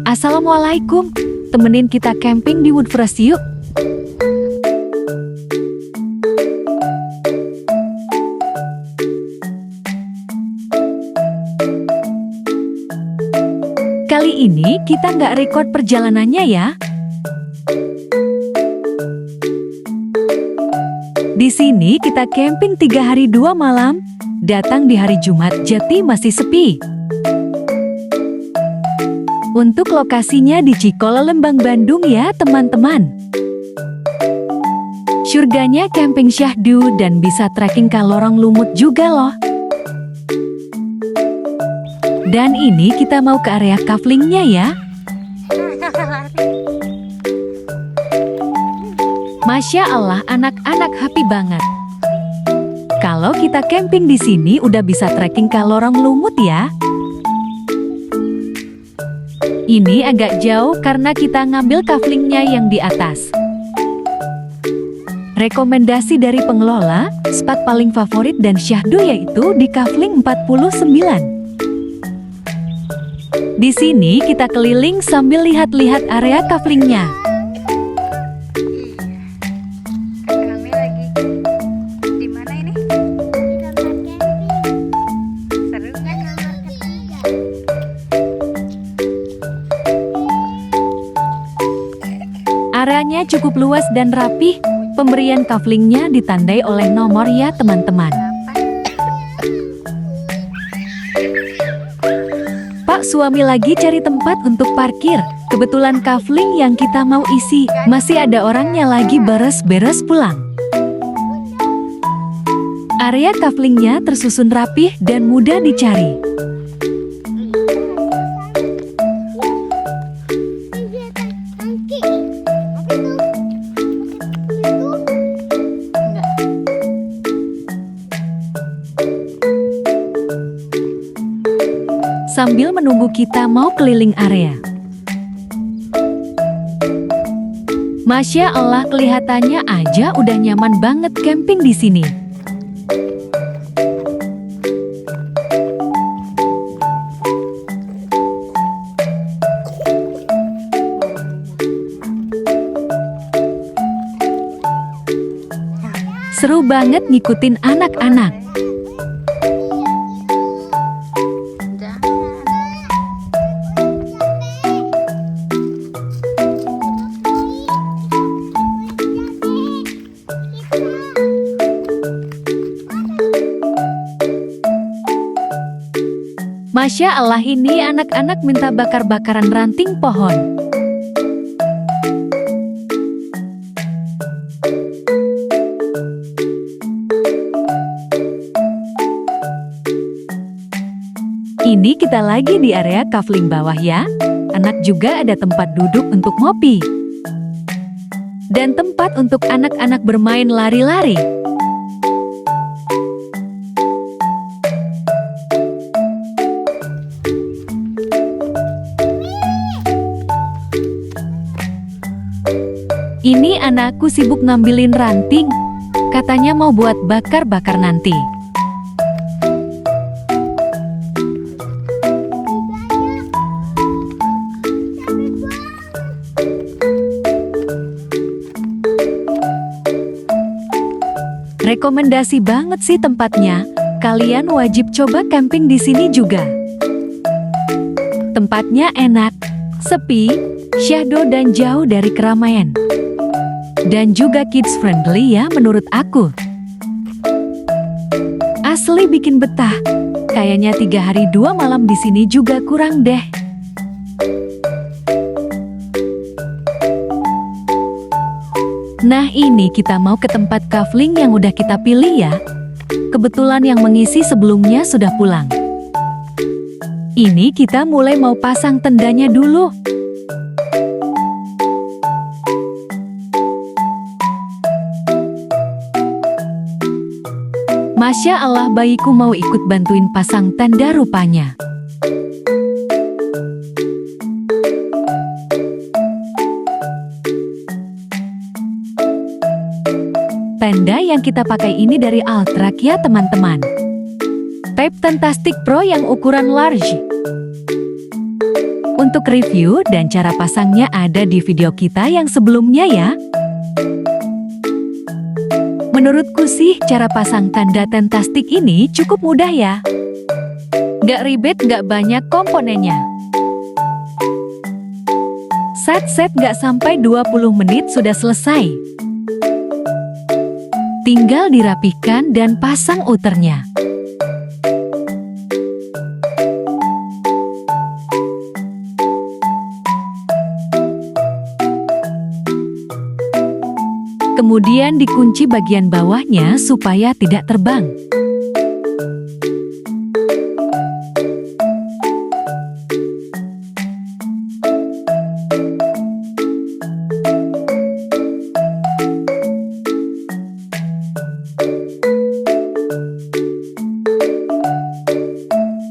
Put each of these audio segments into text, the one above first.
Assalamualaikum, temenin kita camping di Woodforest yuk. Kali ini kita nggak record perjalanannya ya. Di sini kita camping 3 hari 2 malam, datang di hari Jumat jadi masih sepi. Untuk lokasinya di Cikole, Lembang, Bandung ya teman-teman. Surganya camping syahdu dan bisa trekking ke lorong lumut juga loh. Dan ini kita mau ke area kaflingnya ya. Masya Allah, anak-anak happy banget. Kalau kita camping di sini udah bisa trekking ke lorong lumut ya. Ini agak jauh karena kita ngambil kaflingnya yang di atas. Rekomendasi dari pengelola, spot paling favorit dan syahdu yaitu di kafling 49. Di sini kita keliling sambil lihat-lihat area kaflingnya. Kami lagi di mana ini? Seru kan? Areanya cukup luas dan rapih. Pemberian kaflingnya ditandai oleh nomor ya teman-teman. Pak suami lagi cari tempat untuk parkir. Kebetulan kafling yang kita mau isi masih ada orangnya lagi beres-beres pulang. Area kaflingnya tersusun rapih dan mudah dicari. Sambil menunggu kita mau keliling area. Masya Allah, kelihatannya aja udah nyaman banget camping di sini. Seru banget ngikutin anak-anak. Masya Allah, ini anak-anak minta bakar-bakaran ranting pohon. Ini kita lagi di area kafling bawah ya. Anak juga ada tempat duduk untuk ngopi. Dan tempat untuk anak-anak bermain lari-lari. Ini anakku sibuk ngambilin ranting. Katanya mau buat bakar-bakar nanti. Rekomendasi banget sih tempatnya. Kalian wajib coba camping di sini juga. Tempatnya enak, sepi, syahdu dan jauh dari keramaian. Dan juga kids friendly ya menurut aku. Asli bikin betah. Kayaknya 3 hari 2 malam di sini juga kurang deh. Nah ini kita mau ke tempat kafling yang udah kita pilih ya. Kebetulan yang mengisi sebelumnya sudah pulang. Ini kita mulai mau pasang tendanya dulu. Masya Allah, bayiku mau ikut bantuin pasang tenda rupanya. Tenda yang kita pakai ini dari Altrak ya teman-teman. Type Fantastic Pro yang ukuran large. Untuk review dan cara pasangnya ada di video kita yang sebelumnya ya. Menurutku sih cara pasang tanda tentastik ini cukup mudah ya. Gak ribet, gak banyak komponennya. Set gak sampai 20 menit sudah selesai. Tinggal dirapihkan dan pasang outernya. Kemudian dikunci bagian bawahnya supaya tidak terbang.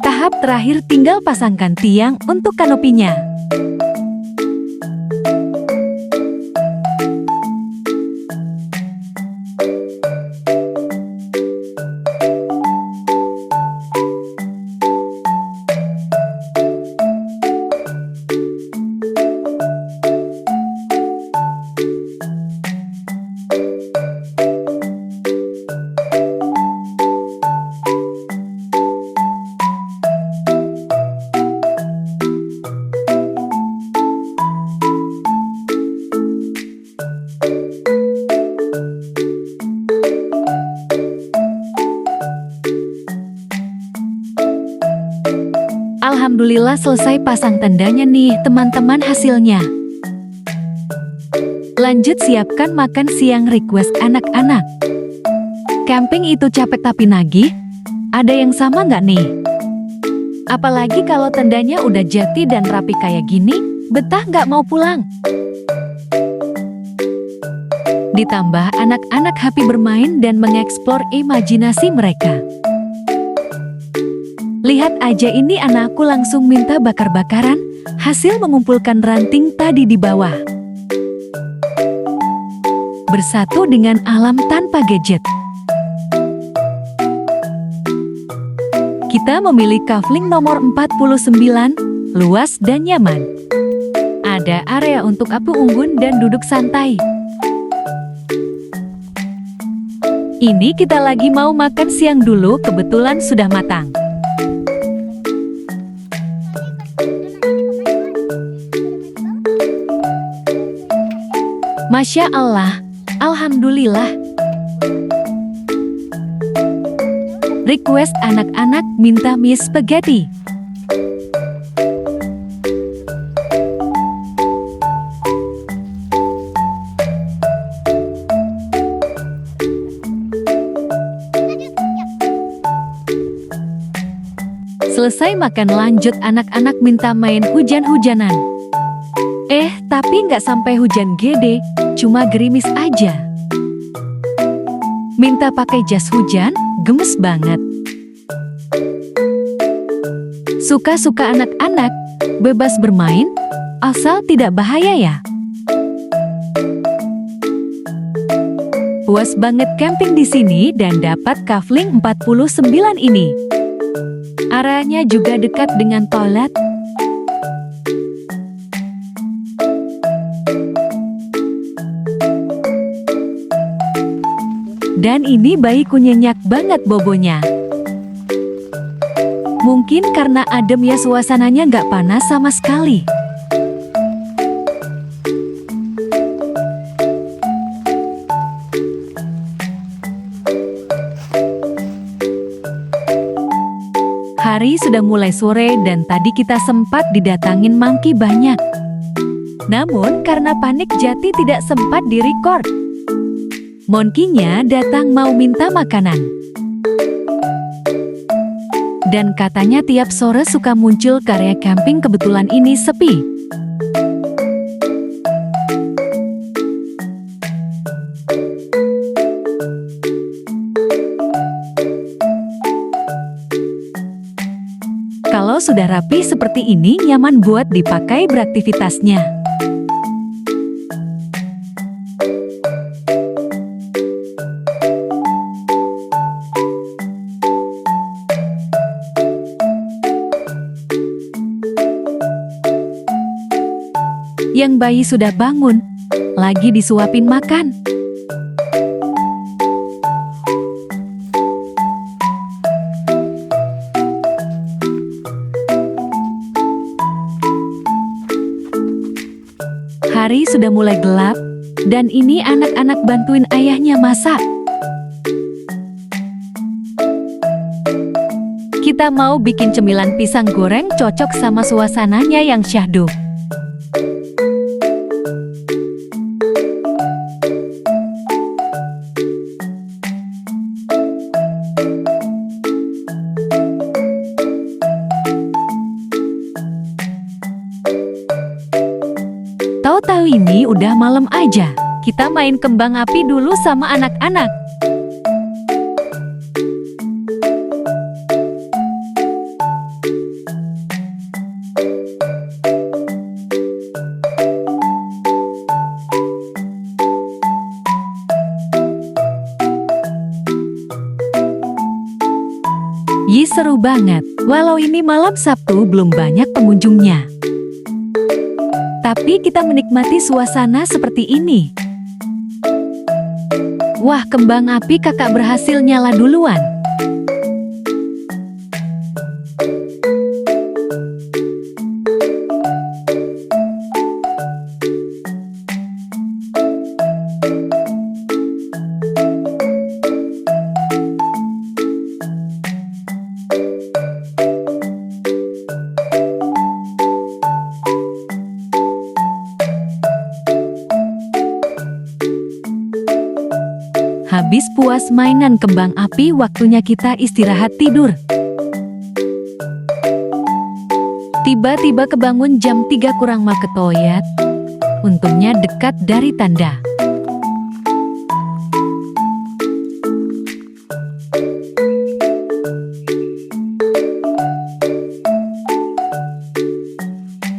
Tahap terakhir tinggal pasangkan tiang untuk kanopinya. Alhamdulillah selesai pasang tandanya nih teman-teman hasilnya. Lanjut siapkan makan siang request anak-anak. Camping itu capek tapi nagih. Ada yang sama nggak nih? Apalagi kalau tandanya udah jadi dan rapi kayak gini, betah nggak mau pulang? Ditambah anak-anak happy bermain dan mengeksplor imajinasi mereka. Lihat aja ini anakku langsung minta bakar-bakaran, hasil mengumpulkan ranting tadi di bawah. Bersatu dengan alam tanpa gadget. Kita memilih kafling nomor 49, luas dan nyaman. Ada area untuk apu unggun dan duduk santai. Ini kita lagi mau makan siang dulu, kebetulan sudah matang. Masya Allah, Alhamdulillah. Request anak-anak minta mie spaghetti. Selesai makan lanjut anak-anak minta main hujan-hujanan. Tapi nggak sampai hujan gede, cuma gerimis aja. Minta pakai jas hujan, gemes banget. Suka-suka anak-anak, bebas bermain, asal tidak bahaya ya. Puas banget camping di sini dan dapat kafling 49 ini. Areanya juga dekat dengan toilet. Dan ini bayiku nyenyak banget bobonya. Mungkin karena adem ya suasananya nggak panas sama sekali. Hari sudah mulai sore dan tadi kita sempat didatangin monkey banyak. Namun karena panik jadi tidak sempat direcord. Monkey-nya datang mau minta makanan. Dan katanya tiap sore suka muncul ke area camping, kebetulan ini sepi. Kalau sudah rapi seperti ini nyaman buat dipakai beraktivitasnya. Yang bayi sudah bangun, lagi disuapin makan. Hari sudah mulai gelap, dan ini anak-anak bantuin ayahnya masak. Kita mau bikin cemilan pisang goreng cocok sama suasananya yang syahdu. Tahu-tahu ini udah malam aja. Kita main kembang api dulu sama anak-anak. Seru banget. Walau ini malam Sabtu belum banyak pengunjungnya. Tapi kita menikmati suasana seperti ini. Wah, kembang api kakak berhasil nyala duluan. Habis puas mainan kembang api, waktunya kita istirahat tidur. Tiba-tiba kebangun jam 3 kurang mau ke toilet. Untungnya dekat dari tanda.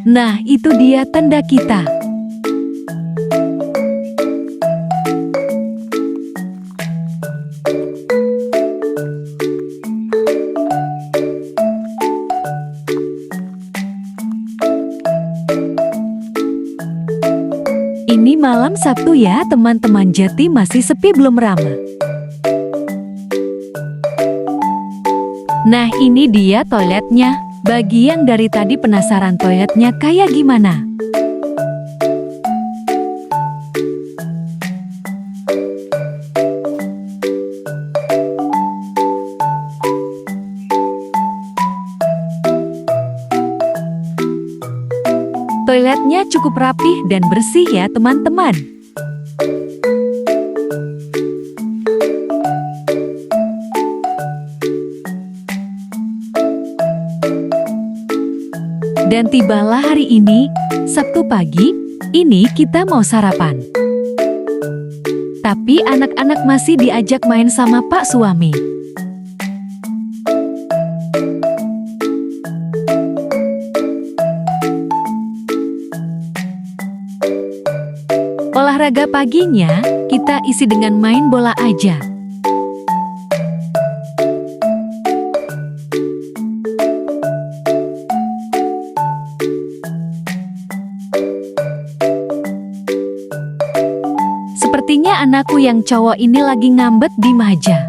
Nah, itu dia tanda kita. Ini malam Sabtu ya teman-teman, Jati masih sepi belum ramai. Nah, ini dia toiletnya. Bagi yang dari tadi penasaran toiletnya kayak gimana? Toiletnya cukup rapih dan bersih ya teman-teman. Dan tibalah hari ini, Sabtu pagi, ini kita mau sarapan. Tapi anak-anak masih diajak main sama Pak suami. Olahraga paginya, kita isi dengan main bola aja. Sepertinya anakku yang cowok ini lagi ngambek di meja.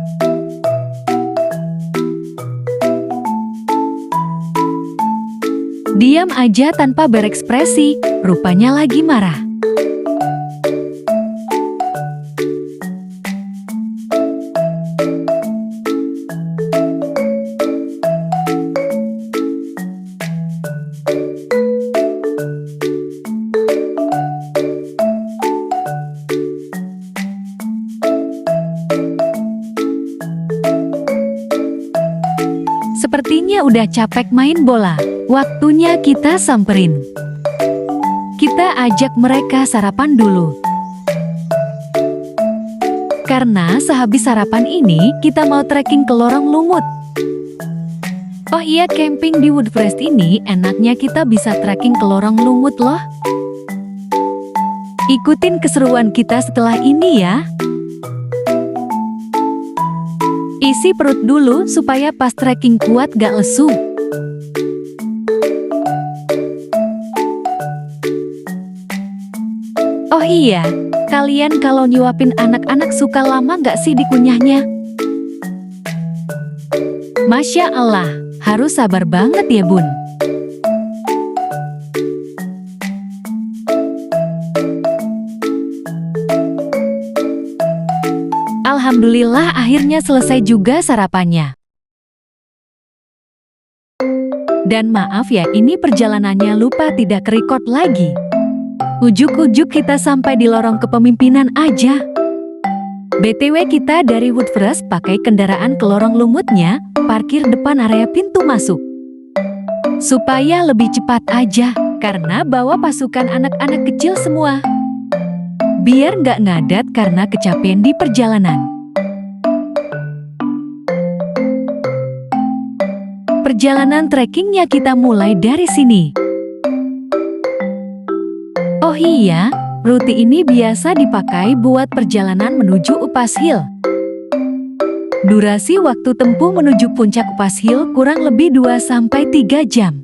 Diam aja tanpa berekspresi, rupanya lagi marah. Sepertinya udah capek main bola. Waktunya kita samperin. Kita ajak mereka sarapan dulu. Karena sehabis sarapan ini, kita mau trekking ke Lorong Lumut. Oh iya, camping di Woodcrest ini enaknya kita bisa trekking ke Lorong Lumut loh. Ikutin keseruan kita setelah ini ya. Isi perut dulu supaya pas trekking kuat gak lesu. Oh iya, kalian kalau nyuapin anak-anak suka lama nggak sih dikunyahnya? Masya Allah, harus sabar banget ya bun. Alhamdulillah akhirnya selesai juga sarapannya. Dan maaf ya, ini perjalanannya lupa tidak record lagi. Ujuk-ujuk kita sampai di lorong kepemimpinan aja. BTW kita dari Woodforest pakai kendaraan ke lorong lumutnya, parkir depan area pintu masuk. Supaya lebih cepat aja, karena bawa pasukan anak-anak kecil semua. Biar nggak ngadat karena kecapean di perjalanan. Perjalanan trekkingnya kita mulai dari sini. Oh iya, rute ini biasa dipakai buat perjalanan menuju Upas Hill. Durasi waktu tempuh menuju puncak Upas Hill kurang lebih 2-3 jam.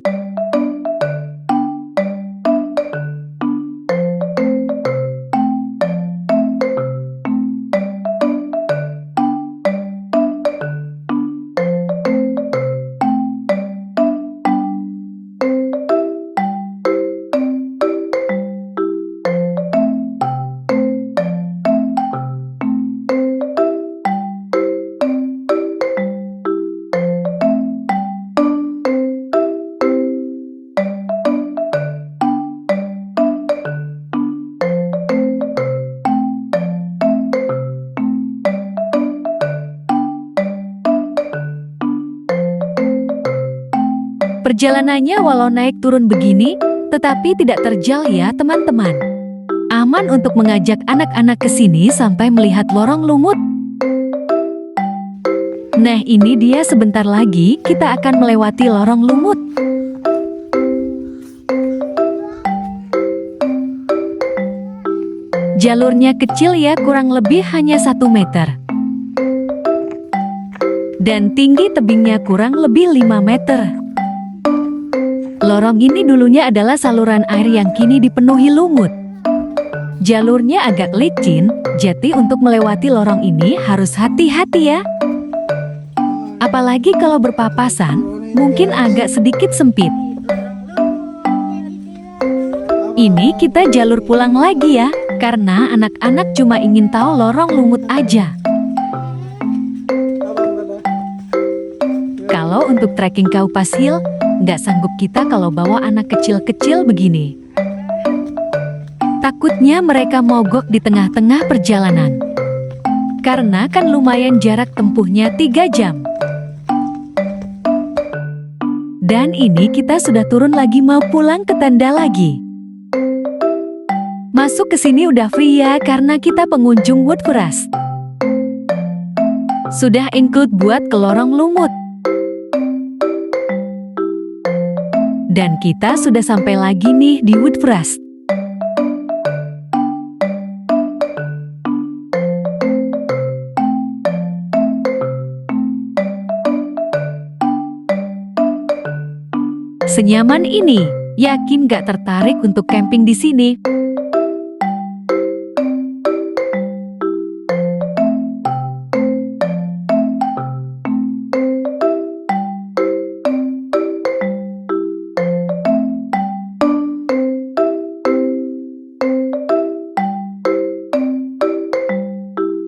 Perjalanannya walau naik turun begini, tetapi tidak terjal ya teman-teman. Aman untuk mengajak anak-anak ke sini sampai melihat lorong lumut. Nah ini dia, sebentar lagi kita akan melewati lorong lumut. Jalurnya kecil ya, kurang lebih hanya 1 meter. Dan tinggi tebingnya kurang lebih 5 meter. Lorong ini dulunya adalah saluran air yang kini dipenuhi lumut. Jalurnya agak licin, jadi untuk melewati lorong ini harus hati-hati ya. Apalagi kalau berpapasan, mungkin agak sedikit sempit. Ini kita jalur pulang lagi ya, karena anak-anak cuma ingin tahu lorong lumut aja. Kalau untuk trekking ke Upas Hill, nggak sanggup kita kalau bawa anak kecil-kecil begini. Takutnya mereka mogok di tengah-tengah perjalanan. Karena kan lumayan jarak tempuhnya 3 jam. Dan ini kita sudah turun lagi mau pulang ke tenda lagi. Masuk ke sini udah free ya karena kita pengunjung Woodforest. Sudah include buat ke lorong lumut. Dan kita sudah sampai lagi nih di Woodforest. Senyaman ini, yakin gak tertarik untuk camping di sini?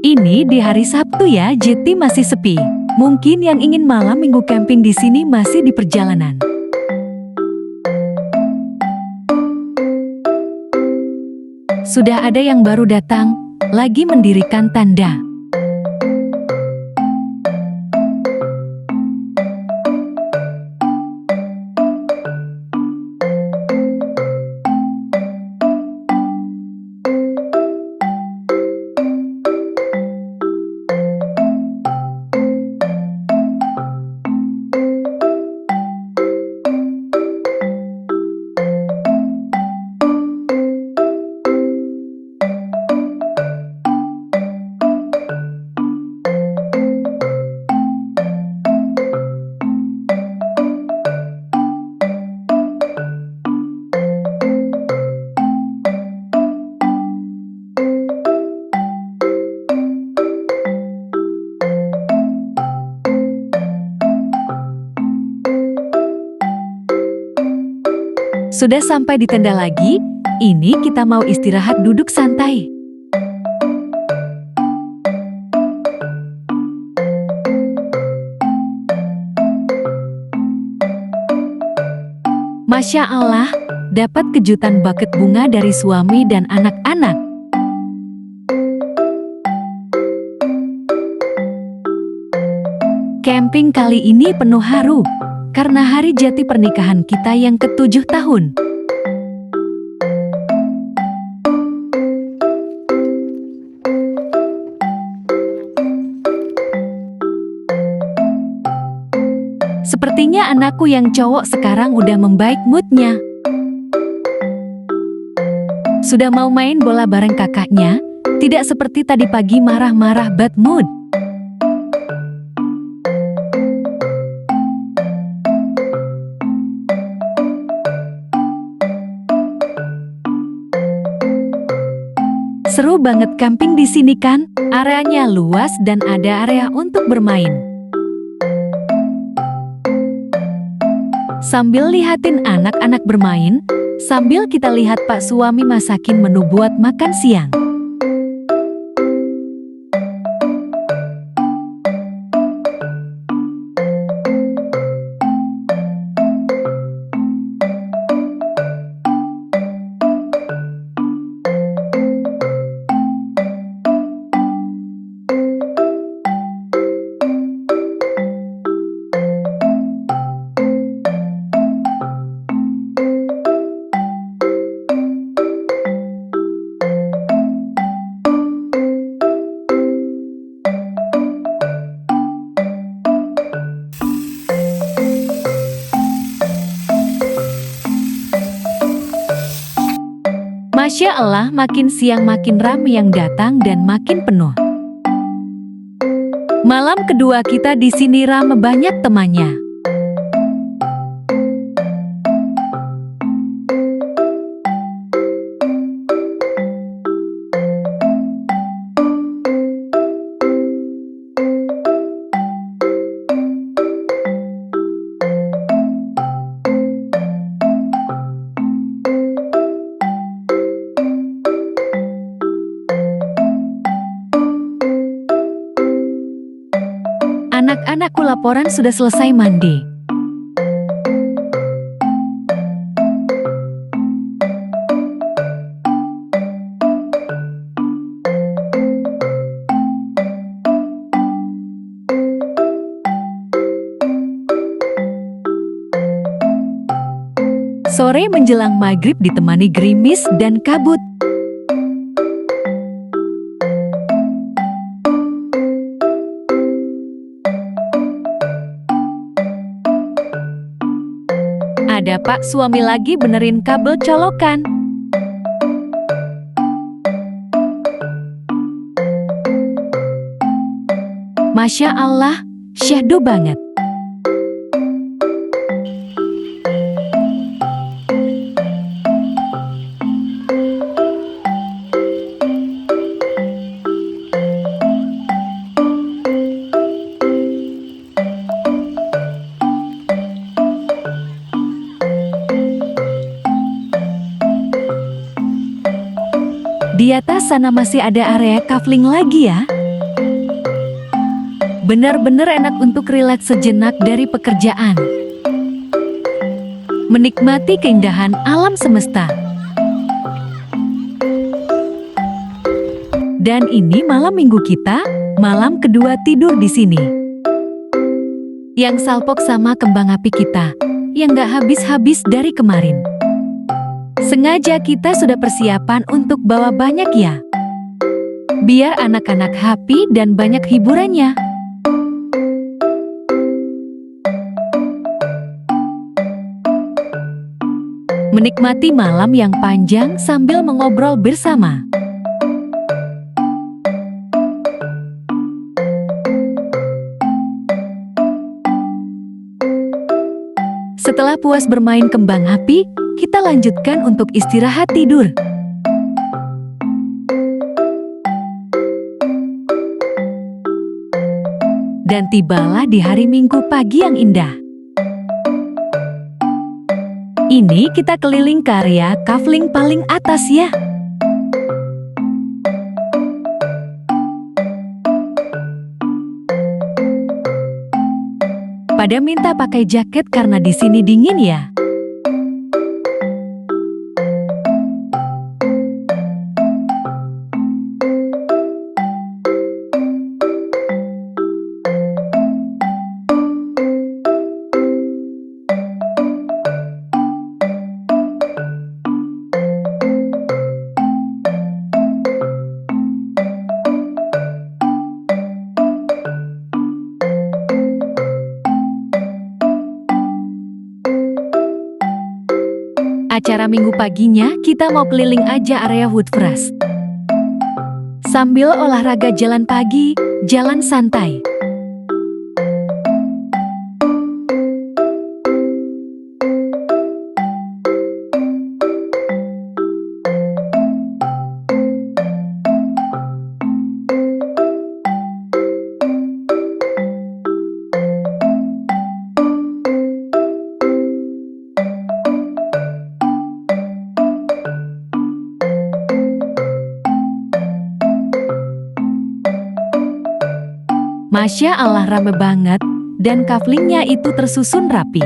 Ini di hari Sabtu ya, jadi masih sepi. Mungkin yang ingin malam minggu camping di sini masih di perjalanan. Sudah ada yang baru datang, lagi mendirikan tanda. Sudah sampai di tenda lagi, ini kita mau istirahat duduk santai. Masya Allah, dapat kejutan buket bunga dari suami dan anak-anak. Camping kali ini penuh haru, karena hari jati pernikahan kita yang ke-7 tahun. Sepertinya anakku yang cowok sekarang udah membaik moodnya. Sudah mau main bola bareng kakaknya, tidak seperti tadi pagi marah-marah bad mood. Seru banget camping di sini kan? Areanya luas dan ada area untuk bermain. Sambil lihatin anak-anak bermain, sambil kita lihat Pak suami masakin menu buat makan siang. Masya Allah, makin siang makin ramai yang datang dan makin penuh. Malam kedua kita di sini ramai banyak temannya. Anak-anakku laporan sudah selesai mandi. Sore menjelang maghrib ditemani gerimis dan kabut. Ada Pak suami lagi benerin kabel colokan. Masya Allah, syahdu banget. Di atas sana masih ada area kafling lagi ya. Benar-benar enak untuk rileks sejenak dari pekerjaan. Menikmati keindahan alam semesta. Dan ini malam minggu kita, malam kedua tidur di sini. Yang salpok sama kembang api kita, yang gak habis-habis dari kemarin. Sengaja kita sudah persiapan untuk bawa banyak ya. Biar anak-anak happy dan banyak hiburannya. Menikmati malam yang panjang sambil mengobrol bersama. Setelah puas bermain kembang api, kita lanjutkan untuk istirahat tidur. Dan tibalah di hari Minggu pagi yang indah. Ini kita keliling ke area kafling paling atas ya. Pada minta pakai jaket karena di sini dingin ya. Acara minggu paginya, kita mau keliling aja area Woodcrest. Sambil olahraga jalan pagi, jalan santai. Masya Allah rame banget, dan kaflingnya itu tersusun rapi.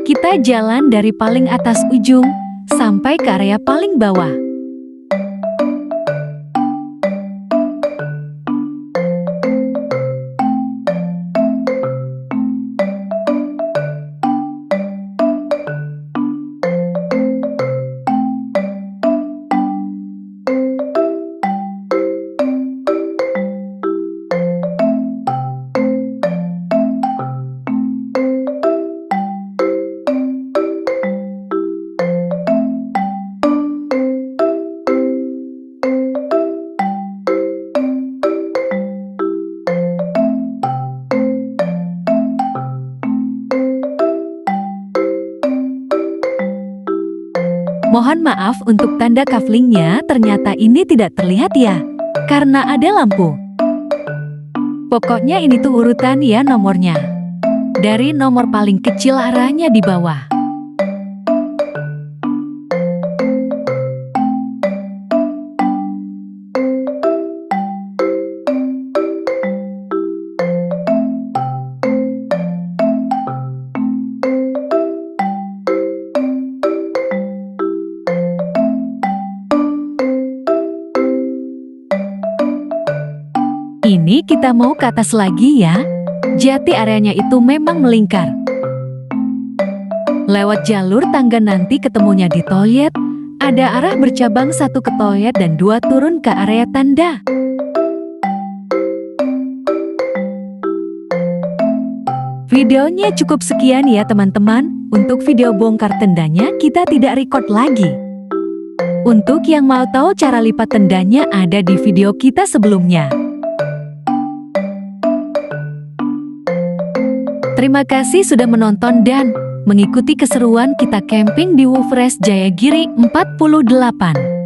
Kita jalan dari paling atas ujung sampai ke area paling bawah. Mohon maaf untuk tanda kaflingnya, ternyata ini tidak terlihat ya, karena ada lampu. Pokoknya ini tuh urutan ya nomornya. Dari nomor paling kecil arahnya di bawah. Ini kita mau ke atas lagi ya. Jadi areanya itu memang melingkar. Lewat jalur tangga nanti ketemunya di toilet. Ada arah bercabang, satu ke toilet dan dua turun ke area tanda. Videonya cukup sekian ya teman-teman. Untuk video bongkar tendanya kita tidak record lagi. Untuk yang mau tahu cara lipat tendanya ada di video kita sebelumnya. Terima kasih sudah menonton dan mengikuti keseruan kita camping di Woodcrest Jayagiri 48.